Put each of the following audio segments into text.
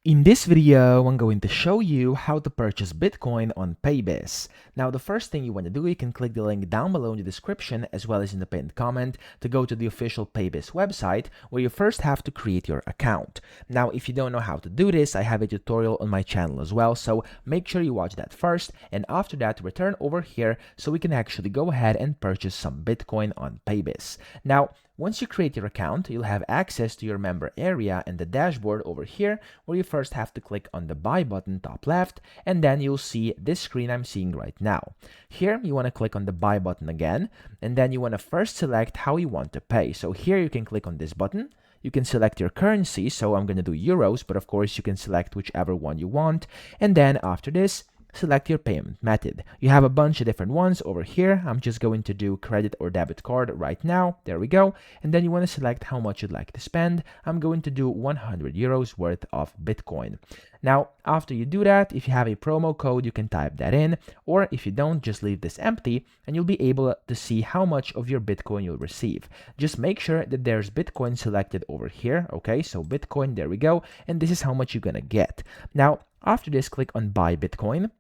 In this video, I'm going to show you how to purchase Bitcoin on Paybis. Now, the first thing you want to do, you can click the link down below in the description as well as in the pinned comment to go to the official Paybis website where you first have to create your account. Now, if you don't know how to do this, I have a tutorial on my channel as well, so make sure you watch that first, and after that, return over here so we can actually go ahead and purchase some Bitcoin on Paybis. Now, once you create your account, you'll have access to your member area and the dashboard over here, where you first have to click on the buy button top left, and then you'll see this screen I'm seeing right now. Here, you want to click on the buy button again, and then you want to first select how you want to pay. So here you can click on this button. You can select your currency, so I'm going to do euros, but of course you can select whichever one you want. And then after this, select your payment method. You have a bunch of different ones over here. I'm just going to do credit or debit card right now. There we go. And then you want to select how much you'd like to spend. I'm going to do 100 euros worth of Bitcoin. Now, after you do that, if you have a promo code, you can type that in, or if you don't, just leave this empty and you'll be able to see how much of your Bitcoin you'll receive. Just make sure that there's Bitcoin selected over here. Okay, so Bitcoin, there we go. And this is how much you're gonna get. Now, after this, click on buy Bitcoin.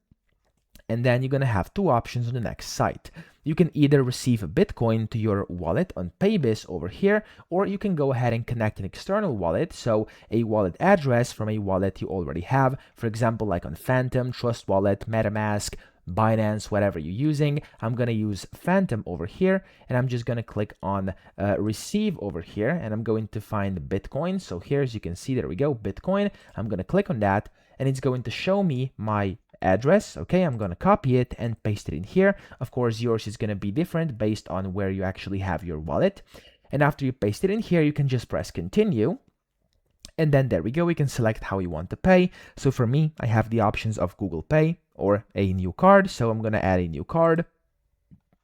And then you're going to have two options on the next site. You can either receive a Bitcoin to your wallet on Paybis over here, or you can go ahead and connect an external wallet, so a wallet address from a wallet you already have, for example, like on Phantom, Trust Wallet, MetaMask, Binance, whatever you're using. I'm going to use Phantom over here, and I'm just going to click on receive over here, and I'm going to find Bitcoin. So here, as you can see, there we go, Bitcoin. I'm going to click on that, and it's going to show me my address. Okay, I'm going to copy it and paste it in here. Of course, yours is going to be different based on where you actually have your wallet. And after you paste it in here, you can just press continue. And then there we go, we can select how you want to pay. So for me, I have the options of Google Pay or a new card. So I'm going to add a new card.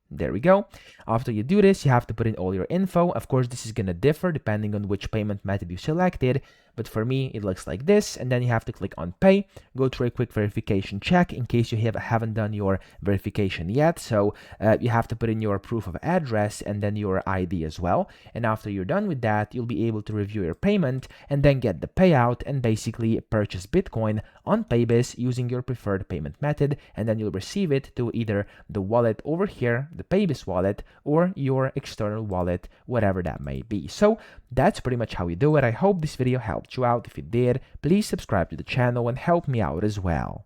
There we go. After you do this, you have to put in all your info. Of course, this is going to differ depending on which payment method you selected. But for me, it looks like this. And then you have to click on pay, go through a quick verification check in case you haven't done your verification yet. So you have to put in your proof of address and then your ID as well. And after you're done with that, you'll be able to review your payment and then get the payout and basically purchase Bitcoin on Paybis using your preferred payment method. And then you'll receive it to either the wallet over here, the Paybis wallet, or your external wallet, whatever that may be. So that's pretty much how you do it. I hope this video helped you out. If it did, please subscribe to the channel and help me out as well.